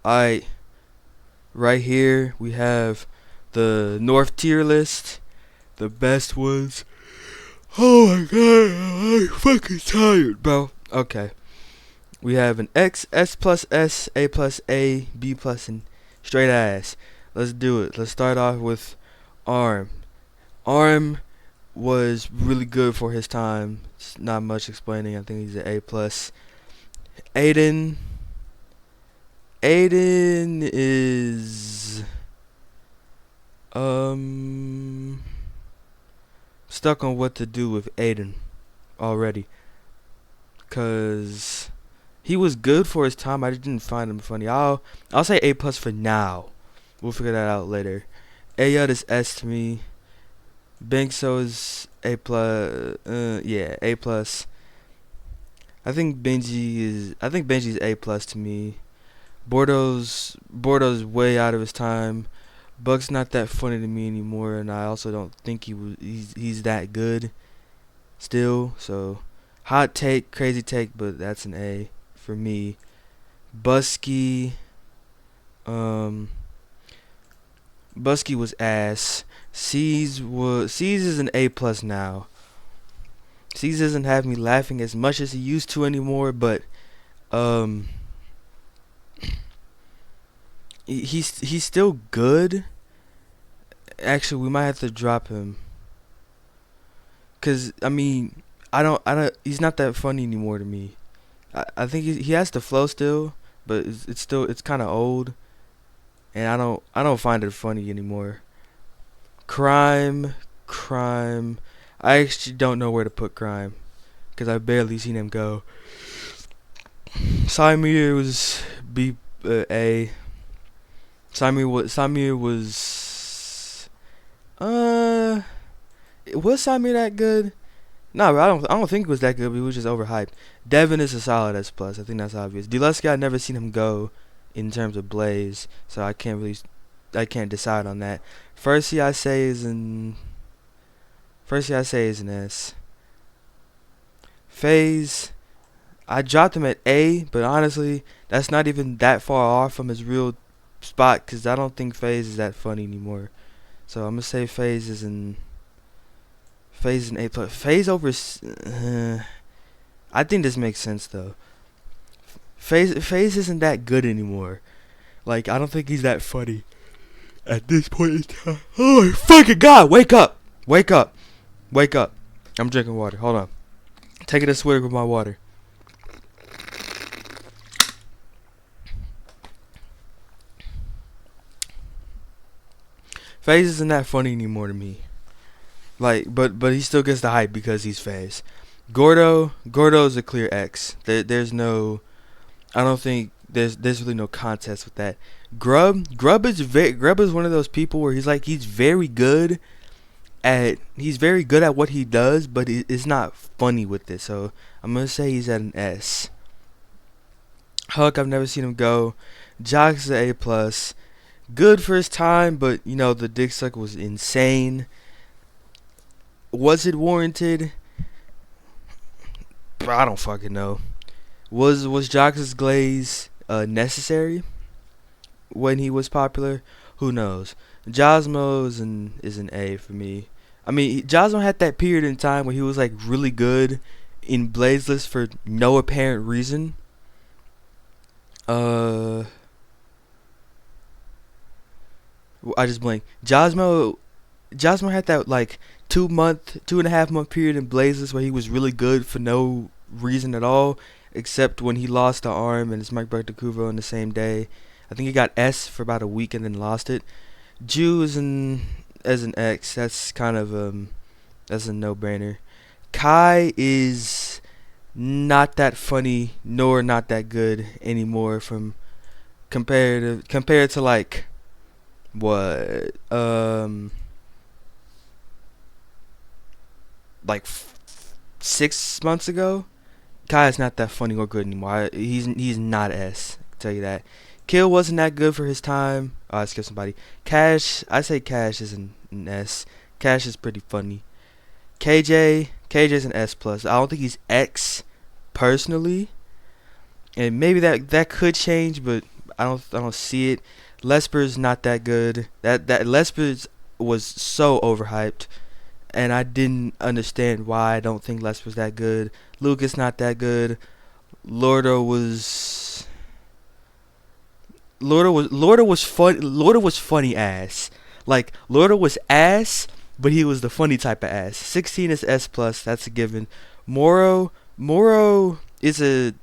Alright, right here we have the North tier list, the best ones. Oh my god, I'm fucking tired, bro. Okay, we have an X, S plus S, A plus A, B plus, and straight ass. Let's do it. Let's start off with Arm. Arm was really good for his time. It's not much explaining. I think he's an A plus. Aiden. Aiden is stuck on what to do with Aiden already, cause he was good for his time. I just didn't find him funny. I'll say A plus for now. We'll figure that out later. Ayud is S to me. Bankso is A plus. Yeah, A plus. I think Benji's A plus to me. Bordo's way out of his time. Buck's not that funny to me anymore, and I also don't think he's that good still. So, hot take, crazy take, but that's an A for me. Busky, Busky was ass. C's is an A plus now. C's doesn't have me laughing as much as he used to anymore, but he's still good. Actually, we might have to drop him, cause I mean, I don't. He's not that funny anymore to me. I think he has the flow still, but it's kind of old, and I don't find it funny anymore. Crime. I actually don't know where to put Crime, cause I barely seen him go. Samir was B A. Samir was was Samir that good? No, I don't think it was that good, but he was just overhyped. Devin is a solid S plus. I think that's obvious. Deluski, I never seen him go in terms of Blaze, so I can't decide on that. First I say is an S. FaZe, I dropped him at A, but honestly, that's not even that far off from his real spot, because I don't think FaZe is that funny anymore. So I'm gonna say FaZe is an A plus. FaZe over. I think this makes sense though. FaZe isn't that good anymore. Like, I don't think he's that funny at this point in time. Oh my fucking god! Wake up! Wake up! Wake up! I'm drinking water. Hold on. Taking a swig of my water. FaZe isn't that funny anymore to me. Like, but he still gets the hype because he's FaZe. Gordo's a clear X. There's no, I don't think there's really no contest with that. Grub is one of those people where he's very good at what he does, but it's not funny with it. So I'm gonna say he's at an S. Huck, I've never seen him go. Jocks is an A plus. Good for his time, but the dick suck was insane. Was it warranted? I don't fucking know. Was Jocks' glaze necessary when he was popular? Who knows? Josmo is an A for me. I mean, Josmo had that period in time where he was like really good in Blazeless for no apparent reason. I just blanked. Josmo had that like 2.5 month period in Blazers where he was really good for no reason at all, except when he lost the arm and his Mike Bartakuvo on the same day. I think he got S for about a week and then lost it. Jew is as an X. That's kind of that's a no-brainer. Kai is not that funny nor not that good anymore from compared to like what like 6 months ago. Kai is not that funny or good anymore. He's not S. I can tell you that. Kill wasn't that good for his time. Oh, I skipped somebody. Cash, I say Cash is an S. Cash is pretty funny. KJ's an S plus. I don't think he's X personally, and maybe that could change, but I don't see it. Lesper's not that good. That Lesper's was so overhyped, and I didn't understand why. I don't think Lesper's that good. Lucas not that good. Lordo was Lordo was fun. Lordo was funny ass. Like Lordo was ass, but he was the funny type of ass. 16 is S plus. That's a given. Moro is a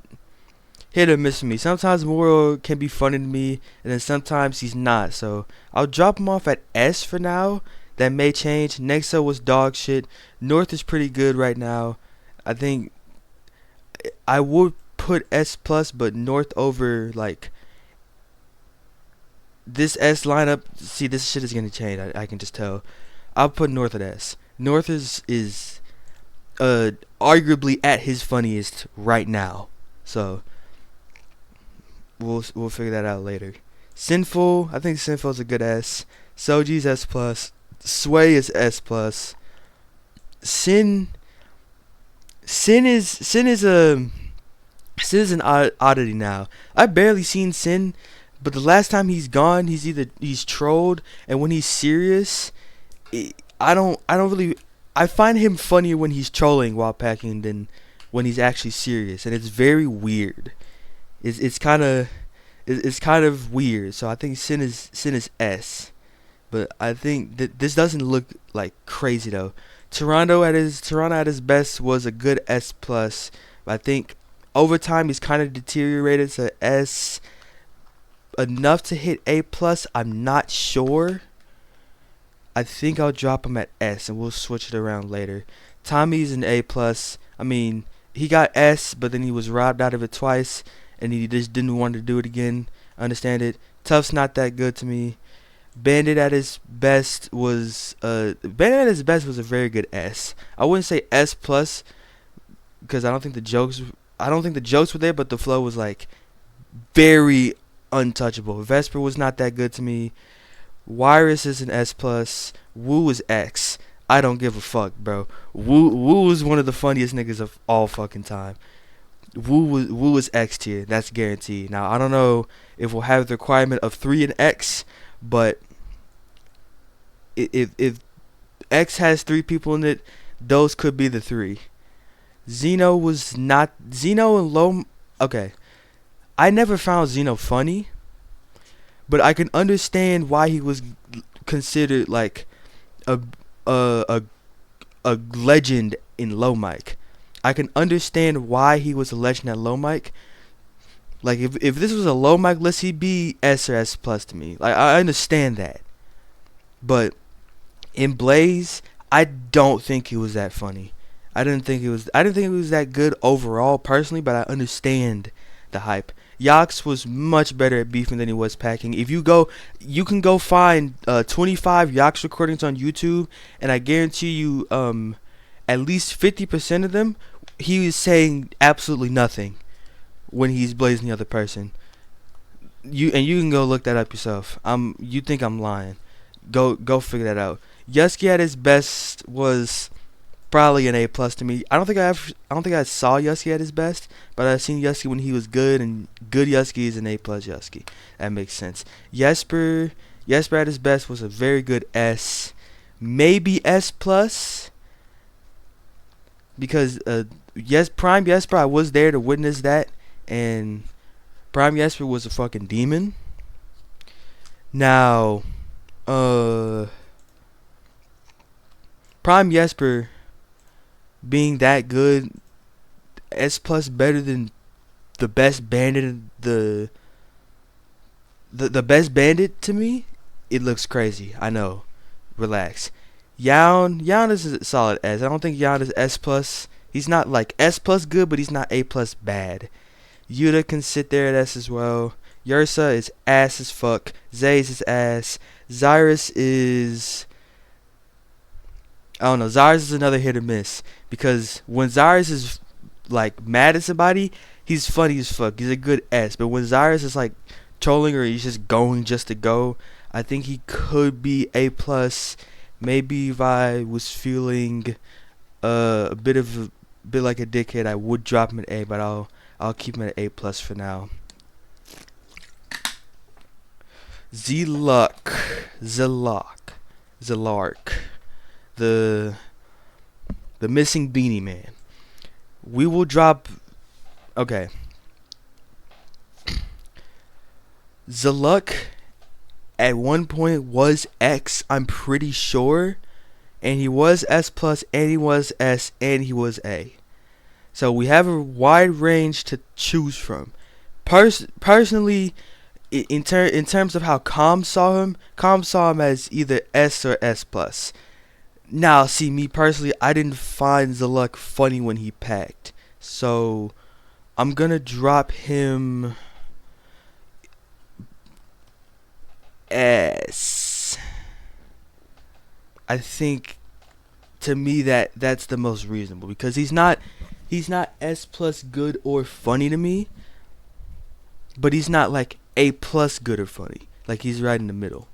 hit or miss for me. Sometimes Moro can be funny to me, and then sometimes he's not. So I'll drop him off at S for now. That may change. Nexo was dog shit. North is pretty good right now. I think I would put S plus, but North over like this S lineup. See, this shit is gonna change. I can just tell. I'll put North at S. North is arguably at his funniest right now. So we'll figure that out later. Sinful, I think Sinful's a good S. Soji's S plus. Sway is S plus. Sin is an oddity now. I barely seen Sin, but the last time he's gone, he's trolled, and when he's serious, I find him funnier when he's trolling while packing than when he's actually serious, and it's very weird. It's kind of weird. So I think Sin is S, but I think that this doesn't look like crazy though. Toronto at his best was a good S plus. I think over time he's kind of deteriorated to S, enough to hit A plus. I'm not sure. I think I'll drop him at S and we'll switch it around later. Tommy's an A plus. I mean, he got S, but then he was robbed out of it twice, and he just didn't want to do it again. Understand it. Tough's not that good to me. Bandit at his best was a very good S. I wouldn't say S plus because I don't think the jokes were there, but the flow was like very untouchable. Vesper was not that good to me. Wirus is an S plus. Wu is X. I don't give a fuck, bro. Wu is one of the funniest niggas of all fucking time. Wu is X tier. That's guaranteed. Now I don't know if we'll have the requirement of 3 and X, but if X has 3 people in it, those could be the 3. Zeno and Low. Okay, I never found Zeno funny, but I can understand why he was considered like a legend in low mic. I can understand why he was a legend at low mic. Like if this was a low mic list, he'd be S or S plus to me. Like I understand that, but in Blaze, I don't think he was that funny. I didn't think he was that good overall personally, but I understand the hype. Yax was much better at beefing than he was packing. If you can go find 25 Yax recordings on YouTube, and I guarantee you, at least 50% of them, he is saying absolutely nothing when he's blazing the other person. You can go look that up yourself. You think I'm lying? Go figure that out. Yusky at his best was probably an A plus to me. I don't think I saw Yusky at his best, but I've seen Yusky when he was good, and good Yusky is an A plus Yusky. That makes sense. Jesper at his best was a very good S, maybe S plus, because Prime Jesper, I was there to witness that, and Prime Jesper was a fucking demon. Now, Prime Jesper being that good, S plus better than the best bandit, the best bandit to me, it looks crazy. I know. Relax. Yawn is a solid S. I don't think Yawn is S plus. He's not like S plus good, but he's not A plus bad. Yuta can sit there at S as well. Ursa is ass as fuck. Zaze is ass. Zyrus is, I don't know. Zyrus is another hit or miss, because when Zyrus is like mad at somebody, he's funny as fuck. He's a good S. But when Zyrus is like trolling, or he's just going just to go, I think he could be A plus. Maybe if I was feeling a bit like a dickhead, I would drop him at A, but I'll keep him at A plus for now. Z-Luck. Zelark. The missing Beanie Man. We will drop. Okay. Zeluck at one point was X, I'm pretty sure. And he was S plus, and he was S, and he was A. So we have a wide range to choose from. Personally, in terms of how Com saw him as either S or S plus. Now, see, me personally, I didn't find Zeluck funny when he packed. So I'm gonna drop him S. I think, to me, that's the most reasonable, because he's not S plus good or funny to me, but he's not like A plus good or funny. Like, he's right in the middle.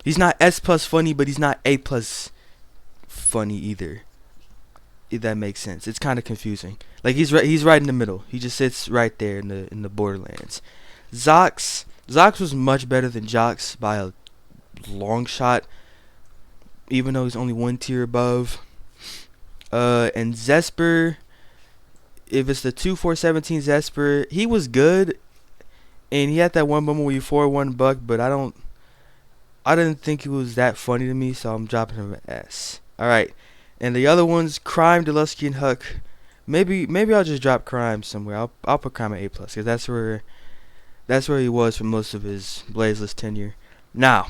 He's not S plus funny, but he's not A plus funny either. If that makes sense. It's kind of confusing. Like, he's right in the middle. He just sits right there in the borderlands. Zox was much better than Jocks by a long shot, even though he's only one tier above. And Zesper, if it's the 2-4-17 Zesper, he was good, and he had that one moment where you 4-1 Buck, but I didn't think he was that funny to me, so I'm dropping him an S. Alright, and the other ones, Crime, Delusky, and Huck. Maybe I'll just drop Crime somewhere. I'll put Crime at A+, because that's where he was for most of his Blazeless tenure. Now,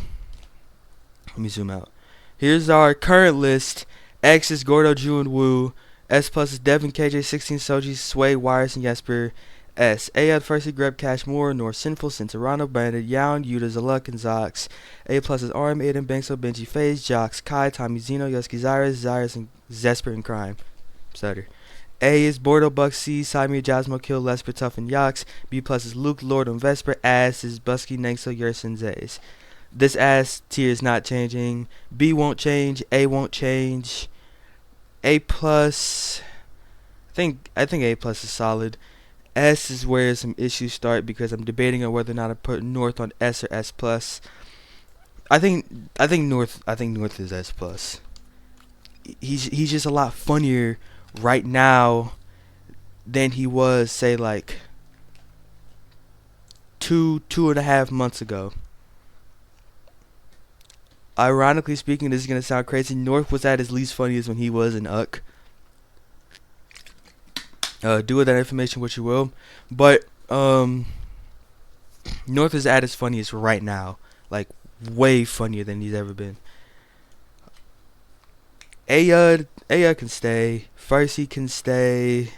let me zoom out. Here's our current list. X is Gordo, Drew, and Woo. S plus is Devin, KJ, 16, Soji, Sway, Wires, and Jesper. S. A at Firstly, Greb, Cash, Moore, Nor, Sinful, Cinterano, Bandit, Yown, Yuta, Zeluck, and Zox. A plus is RM, Aiden, Bankso, Benji, FaZe, Jocks, Kai, Tommy, Zeno, Yoski, Zyrus, and Zesper, and Crime. Stutter. A is Bordo, Buck, C, Simir, Jasmo, Kill, Lesper, Tough, and Yox. B plus is Luke, Lord, and Vesper. Ass is Busky, Nexo, Yerson, Zays. This ass tier is not changing. B won't change. A won't change. A plus, I think A plus is solid. S is where some issues start, because I'm debating on whether or not to put North on S or S plus. I think North is S plus. He's just a lot funnier right now than he was, say, like 2.5 months ago. Ironically speaking, this is gonna sound crazy, North was at his least funniest when he was in UCK. Do with that information what you will, but North is at his funniest right now, like way funnier than he's ever been. Ayud can stay. Farsi can stay.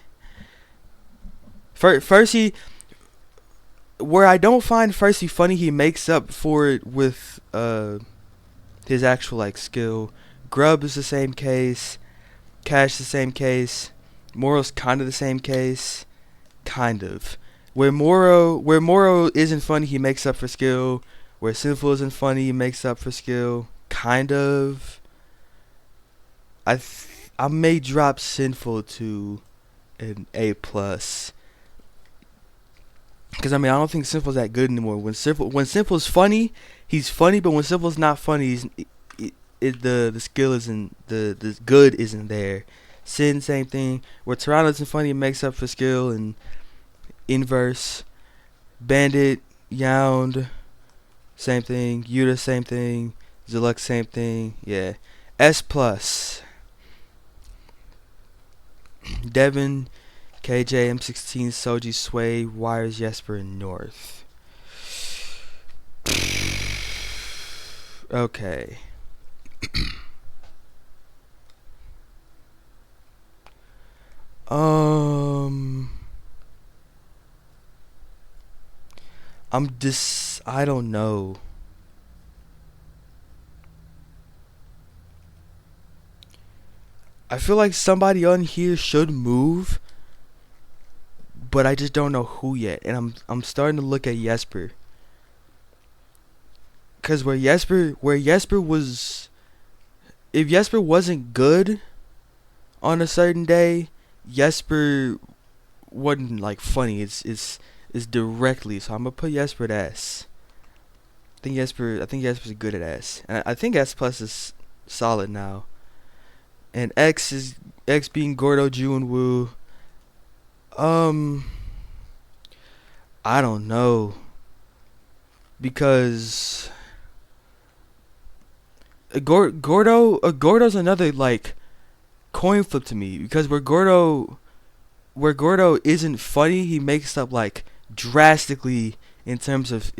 Farsi, where I don't find Farsi funny, he makes up for it with his actual like skill. Grub is the same case. Cash the same case. Moro's kind of the same case. Kind of. Where Moro isn't funny, he makes up for skill. Where Sinful isn't funny, he makes up for skill. Kind of. I may drop Sinful to an A+. Because I don't think Sinful's that good anymore. When Sinful's funny, he's funny, but when Sinful's not funny, the skill isn't, the good isn't there. Sin, same thing. Where Toronto isn't funny, it makes up for skill and inverse. Bandit, Yound, same thing. Yuta, same thing. Zeluck, same thing. Yeah. S+. Devin, KJ, M16, Soji, Sway, Wires, Jesper, and North. Okay. I don't know. I feel like somebody on here should move, but I just don't know who yet. And I'm starting to look at Jesper. Cause where Jesper was, if Jesper wasn't good on a certain day, Jesper wasn't like funny. It's directly. So I'm gonna put Jesper at S. I think Jesper's good at S, and I think S plus is solid now. And X being Gordo, Ju, and Wu. Um, I don't know because Gordo's another like coin flip to me because where Gordo isn't funny, he makes up like drastically in terms of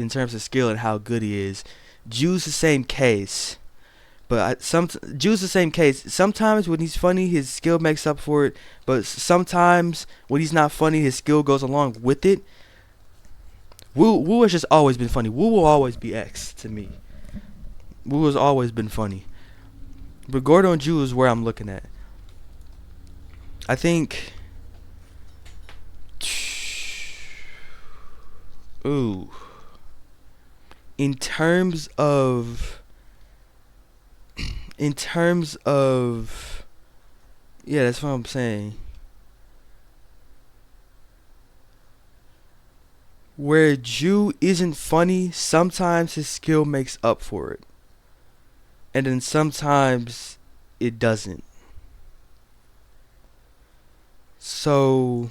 skill and how good he is. Ju's the same case, but Ju's the same case. Sometimes when he's funny, his skill makes up for it, but sometimes when he's not funny, his skill goes along with it. Wu has just always been funny. Wu will always be X to me. Wu has always been funny, but Gordo and Ju is where I'm looking at. I think. Ooh. In terms of yeah, that's what I'm saying. Where Ju isn't funny, sometimes his skill makes up for it. And then sometimes it doesn't. So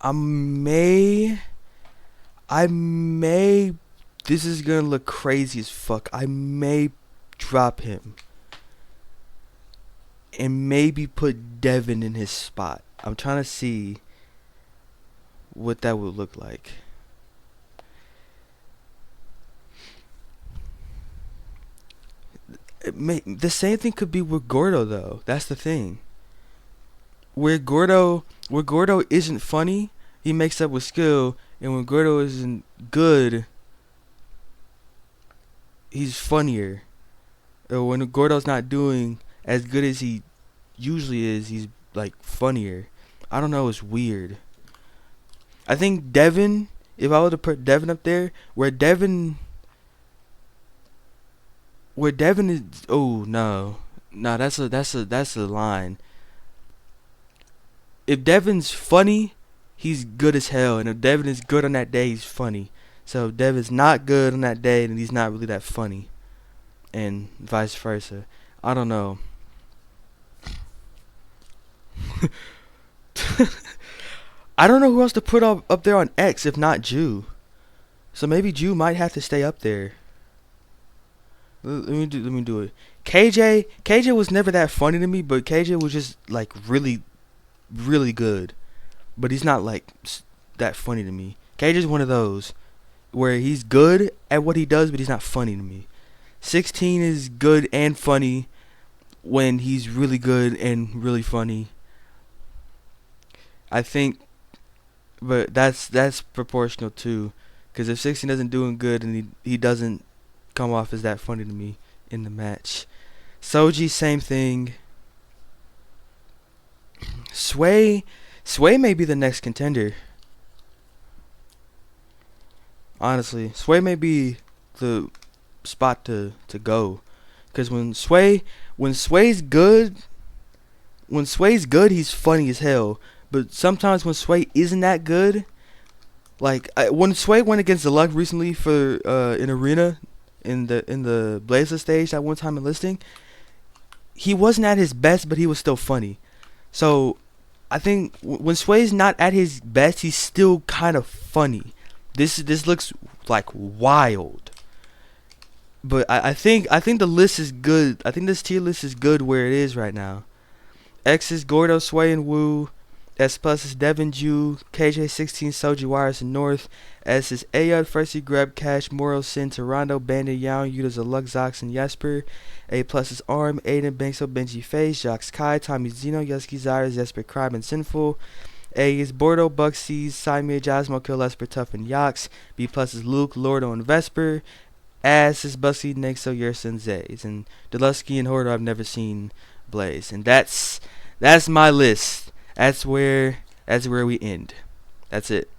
I may I may this is gonna look crazy as fuck. I may drop him and maybe put Devin in his spot. I'm trying to see what that would look like. The same thing could be with Gordo though. That's the thing. Where Gordo isn't funny, he makes up with skill, and when Gordo isn't good, he's funnier. Or when Gordo's not doing as good as he usually is, he's like funnier. I don't know, it's weird. I think Devin, if I were to put Devin up there, where Devin is, oh no. No, that's a line. If Devin's funny, he's good as hell, and if Devin is good on that day, he's funny. So if Devin's not good on that day, then he's not really that funny, and vice versa. I don't know. I don't know who else to put up there on X if not Ju. So maybe Ju might have to stay up there. Let me do it. KJ was never that funny to me, but KJ was just like really, really good. But he's not like that funny to me. KJ's one of those where he's good at what he does, but he's not funny to me. 16 is good and funny when he's really good and really funny. I think, but that's proportional too, because if 16 doesn't doing good and he doesn't come off as that funny to me in the match. Soji, same thing. Sway may be the next contender. Honestly, Sway may be the spot to go, because when Sway's good, he's funny as hell. But sometimes when Sway isn't that good, like when Sway went against the Luck recently for an arena in the Blazer stage that one time in listing, he wasn't at his best, but he was still funny. So I think when Sway's not at his best, he's still kind of funny. This looks like wild, but I think the list is good. I think this tier list is good where it is right now. X is Gordo, Sway, and Wu. S plus is Devin, Ju, KJ, 16, Soji, Wires, and North. S is Ayud, Firstly, Grab, Cash, Moro, Sin, Toronto, Bandit, Young, Yuta, Zaluk, Zox, and Jesper. A plus is Arm, Aiden, Bankso, Benji, FaZe, Jocks, Kai, Tommy, Zeno, Yuski, Zyrus, Jesper, Crime, and Sinful. A is Bordo, Buxies, Simir, Jasmo, Kill, Esper, Tough, and Yox. B plus is Luke, Lordo, and Vesper. S is Buxy, Nexo, Yersa, and Zays. And Delusky and Hordo I've never seen Blaze. And that's my list. That's where we end. That's it.